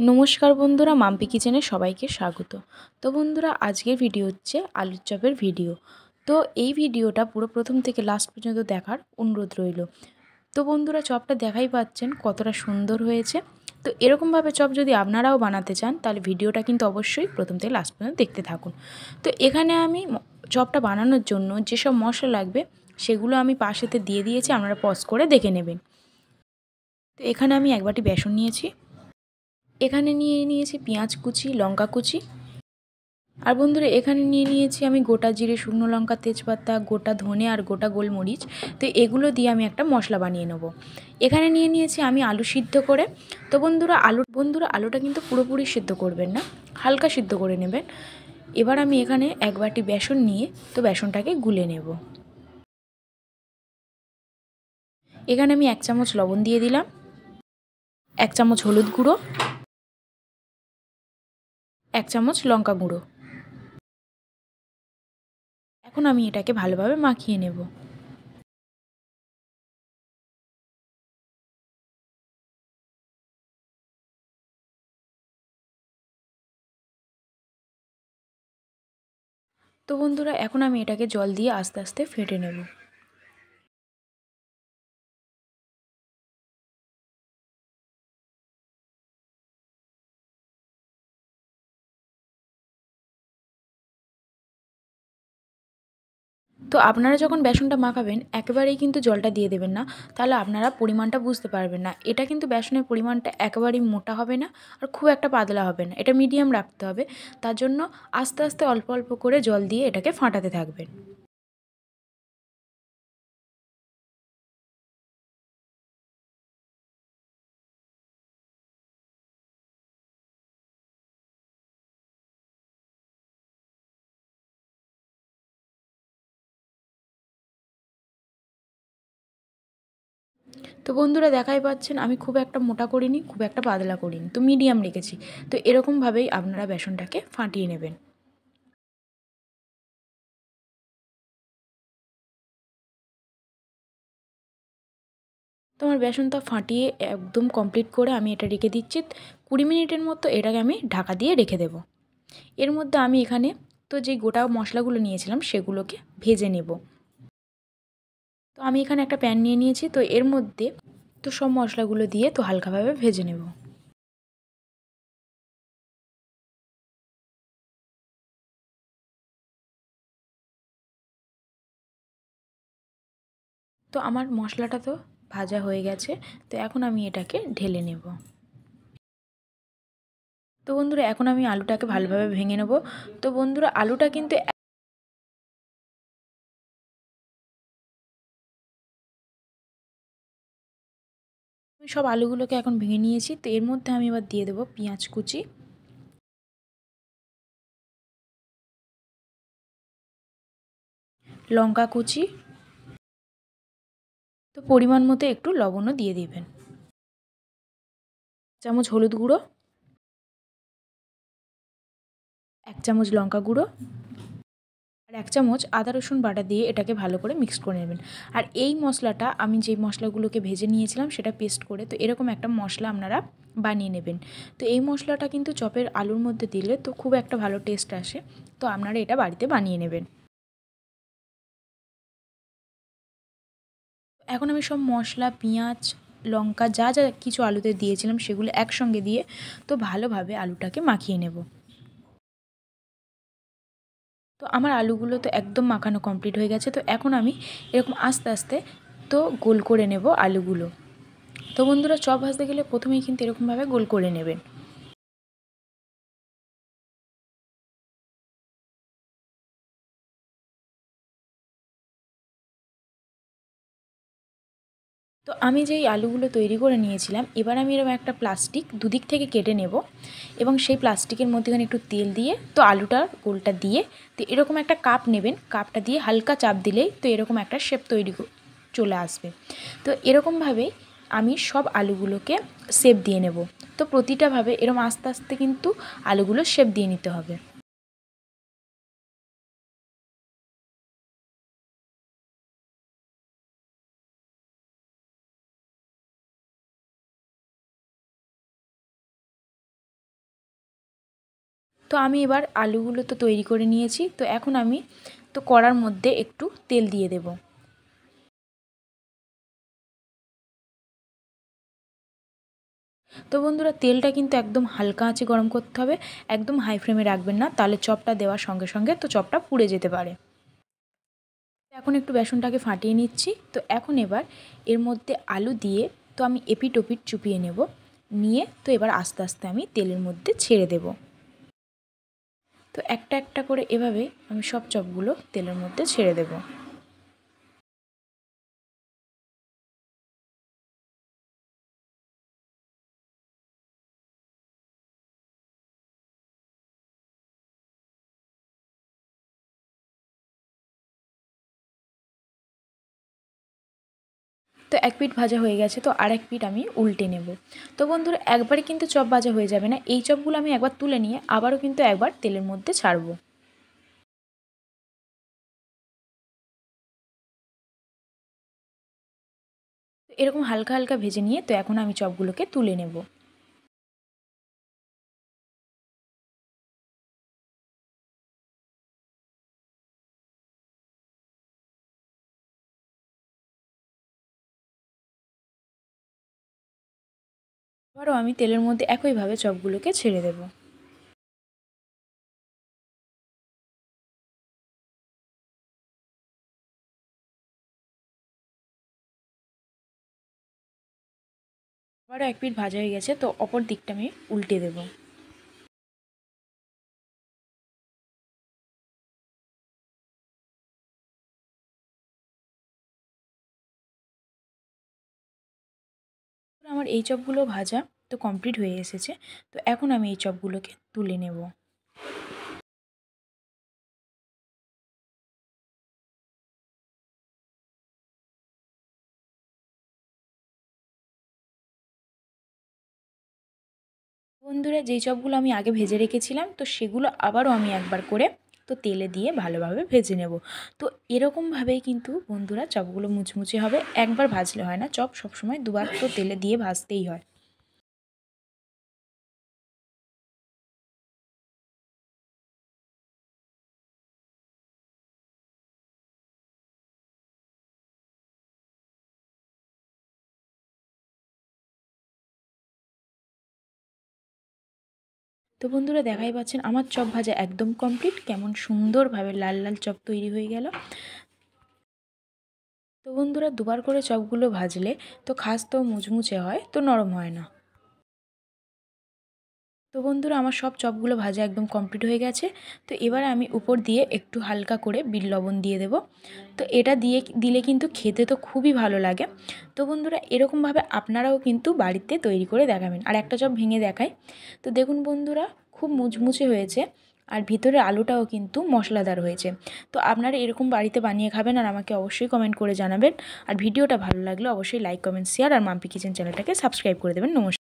নমস্কার বন্ধুরা, মাম্পি কিচেনে সবাইকে স্বাগত। তো বন্ধুরা, আজকের ভিডিও হচ্ছে আলুর চপের ভিডিও। তো এই ভিডিওটা পুরো প্রথম থেকে লাস্ট পর্যন্ত দেখার অনুরোধ রইল। তো বন্ধুরা, চপটা দেখাই পাচ্ছেন কতটা সুন্দর হয়েছে। তো এরকমভাবে চপ যদি আপনারাও বানাতে চান তাহলে ভিডিওটা কিন্তু অবশ্যই প্রথম থেকে লাস্ট পর্যন্ত দেখতে থাকুন। তো এখানে আমি চপটা বানানোর জন্য যেসব মশলা লাগবে সেগুলো আমি পাশেতে দিয়ে দিয়েছি, আপনারা পজ করে দেখে নেবেন। তো এখানে আমি এক বাটি বেসন নিয়েছি, এখানে নিয়েছি পেঁয়াজ কুচি, লঙ্কা কুচি, আর বন্ধুরা এখানে নিয়েছি আমি গোটা জিরে, শুকনো লঙ্কা, তেজপাতা, গোটা ধনে আর গোটা গোলমরিচ। তো এগুলো দিয়ে আমি একটা মশলা বানিয়ে নেব। এখানে নিয়েছি আমি আলু সিদ্ধ করে। তো বন্ধুরা আলুটা কিন্তু পুরোপুরি সিদ্ধ করবেন না, হালকা সিদ্ধ করে নেবেন। এবার আমি এখানে এক বাটি বেসন নিয়ে তো বেসনটাকে গুলে নেব। এখানে আমি 1 চামচ লবণ দিয়ে দিলাম, 1 চামচ হলুদ গুঁড়ো, 1 চামচ লঙ্কা গুঁড়ো। এখন আমি এটাকে ভালোভাবে মাখিয়ে নেব। তো বন্ধুরা, এখন আমি এটাকে জল দিয়ে আস্তে আস্তে ফেটে নেব। তো আপনারা যখন বেসনটা মাখাবেন একেবারেই কিন্তু জলটা দিয়ে দেবেন না, তাহলে আপনারা পরিমাণটা বুঝতে পারবেন না। এটা কিন্তু বেসনের পরিমাণটা একেবারেই মোটা হবে না আর খুব একটা পাতলা হবে না, এটা মিডিয়াম রাখতে হবে। তার জন্য আস্তে আস্তে অল্প অল্প করে জল দিয়ে এটাকে ফাটাতে থাকবেন। তো বন্ধুরা, দেখাই পাচ্ছেন আমি খুব একটা মোটা করিনি, খুব একটা পাতলা করিনি, তো মিডিয়াম রেখেছি। তো এরকমভাবেই আপনারা বেসনটাকে ফাটিয়ে নেবেন। তো আমার বেসনটা ফাটিয়ে একদম কমপ্লিট করে আমি এটা রেখে দিচ্ছি। 20 মিনিটের মতো এটাকে আমি ঢাকা দিয়ে রেখে দেব। এর মধ্যে আমি এখানে তো যে গোটা মশলাগুলো নিয়েছিলাম সেগুলোকে ভেজে নেব। তো আমি এখানে একটা প্যান নিয়ে নিয়েছি, তো এর মধ্যে তো সব মশলাগুলো দিয়ে তো হালকাভাবে ভেজে নেব। তো আমার মশলাটা তো ভাজা হয়ে গেছে, তো এখন আমি এটাকে ঢেলে নেব। তো বন্ধুরা, এখন আমি আলুটাকে ভালোভাবে ভেঙে নেব। তো বন্ধুরা, আলুটা কিন্তু আমি সব আলুগুলোকে এখন ভেঙে নিয়েছি। তো এর মধ্যে আমি এবার দিয়ে দেবো পেঁয়াজ কুচি, লঙ্কা কুচি, তো পরিমাণ মতো একটু লবণও দিয়ে দিবেন, চামচ হলুদ গুঁড়ো, 1 চামচ লঙ্কা গুঁড়ো, আর 1 চামচ আদা রসুন বাটা দিয়ে এটাকে ভালো করে মিক্স করে নেবেন। আর এই মশলাটা আমি যে মশলাগুলোকে ভেজে নিয়েছিলাম সেটা পেস্ট করে তো এরকম একটা মশলা আপনারা বানিয়ে নেবেন। তো এই মশলাটা কিন্তু চপের আলুর মধ্যে দিলে তো খুব একটা ভালো টেস্ট আসে। তো আপনারা এটা বাড়িতে বানিয়ে নেবেন। এখন আমি সব মশলা, পেঁয়াজ, লঙ্কা যা যা কিছু আলুতে দিয়েছিলাম সেগুলো একসঙ্গে দিয়ে তো ভালোভাবে আলুটাকে মাখিয়ে নেব। তো আমার আলুগুলো তো একদম মাখানো কমপ্লিট হয়ে গেছে। তো এখন আমি এরকম আস্তে আস্তে তো গোল করে নেব আলুগুলো। তো বন্ধুরা, চপ ভাজতে গেলে প্রথমেই কিন্তু এরকমভাবে গোল করে নেবেন। তো আমি যেই আলুগুলো তৈরি করে নিয়েছিলাম, এবার আমি এরকম একটা প্লাস্টিক দুদিক থেকে কেটে নেব এবং সেই প্লাস্টিকের মধ্যেখানে একটু তেল দিয়ে তো আলুটার গোলটা দিয়ে তো এরকম একটা কাপ নেবেন, কাপটা দিয়ে হালকা চাপ দিলেই তো এরকম একটা শেপ তৈরি চলে আসবে। তো এরকমভাবেই আমি সব আলুগুলোকে শেপ দিয়ে নেব। তো প্রতিটাভাবে এরকম আস্তে আস্তে কিন্তু আলুগুলো শেপ দিয়ে নিতে হবে। তো আমি এবার আলুগুলো তো তৈরি করে নিয়েছি, তো এখন আমি তো কড়ার মধ্যে একটু তেল দিয়ে দেব। তো বন্ধুরা তেলটা কিন্তু একদম হালকা আঁচে গরম করতে হবে, একদম হাই ফ্লেমে রাখবেন না, তাহলে চপটা দেওয়ার সঙ্গে সঙ্গে তো চপটা পুড়ে যেতে পারে। এখন একটু বেসনটাকে ফাটিয়ে নিচ্ছি। তো এখন এবার এর মধ্যে আলু দিয়ে তো আমি এপিট ওপিট চুপিয়ে নেব, নিয়ে তো এবার আস্তে আস্তে আমি তেলের মধ্যে ছেড়ে দেব। তো একটা একটা করে এভাবে আমি সব চপগুলো তেলের মধ্যে ছেড়ে দেব। তো এক পিঠ ভাজা হয়ে গেছে, তো আরেক পিঠ আমি উল্টে নেব। তো বন্ধুরা একবারে কিন্তু চপ ভাজা হয়ে যাবে না, এই চপগুলো আমি একবার তুলে নিয়ে আবারও কিন্তু একবার তেলের মধ্যে ছাড়বো। তো এরকম হালকা হালকা ভেজে নিয়ে তো এখন আমি চপগুলোকে তুলে নেব। আবারও আমি তেলের মধ্যে একইভাবে চপগুলোকে ছেড়ে দেব। আবারও এক পিঠ ভাজা হয়ে গেছে, তো অপর দিকটা আমি উল্টে দেব। আমার এই চপগুলো ভাজা তো কমপ্লিট হয়ে এসেছে, তো এখন আমি এই চপগুলোকে তুলে নেব। বন্ধুরা যেই চপগুলো আমি আগে ভেজে রেখেছিলাম, তো সেগুলো আবারও আমি একবার করে তো তেলে দিয়ে ভালোভাবে ভেজে নেব। তো এরকমভাবেই কিন্তু বন্ধুরা চপগুলো মুচমুচে হবে, একবার ভাজলে হয় না, চপ সবসময় দুবার তো তেলে দিয়ে ভাজতেই হয়। তো বন্ধুরা দেখাই পাচ্ছেন আমার চপ ভাজা একদম কমপ্লিট, কেমন সুন্দরভাবে লাল লাল চপ তৈরি হয়ে গেল। তো বন্ধুরা দুবার করে চপগুলো ভাজলে তো খাস্ত মুচমুচে হয়, তো নরম হয় না। তো বন্ধুরা আমার সব চপগুলো ভাজা একদম কমপ্লিট হয়ে গেছে। তো এবার আমি উপর দিয়ে একটু হালকা করে বিট লবণ দিয়ে দেব। তো এটা দিলে কিন্তু খেতে তো খুবই ভালো লাগে। তো বন্ধুরা এরকমভাবে আপনারাও কিন্তু বাড়িতে তৈরি করে দেখাবেন। আর একটা চপ ভেঙে দেখাই। তো দেখুন বন্ধুরা খুব মুচমুচে হয়েছে, আর ভিতরের আলুটাও কিন্তু মশলাদার হয়েছে। তো আপনারা এরকম বাড়িতে বানিয়ে খাবেন, আর আমাকে অবশ্যই কমেন্ট করে জানাবেন। আর ভিডিওটা ভালো লাগলে অবশ্যই লাইক কমেন্ট শেয়ার আর মাম্পি কিচেন চ্যানেলটাকে সাবস্ক্রাইব করে দেবেন। নমস্কার।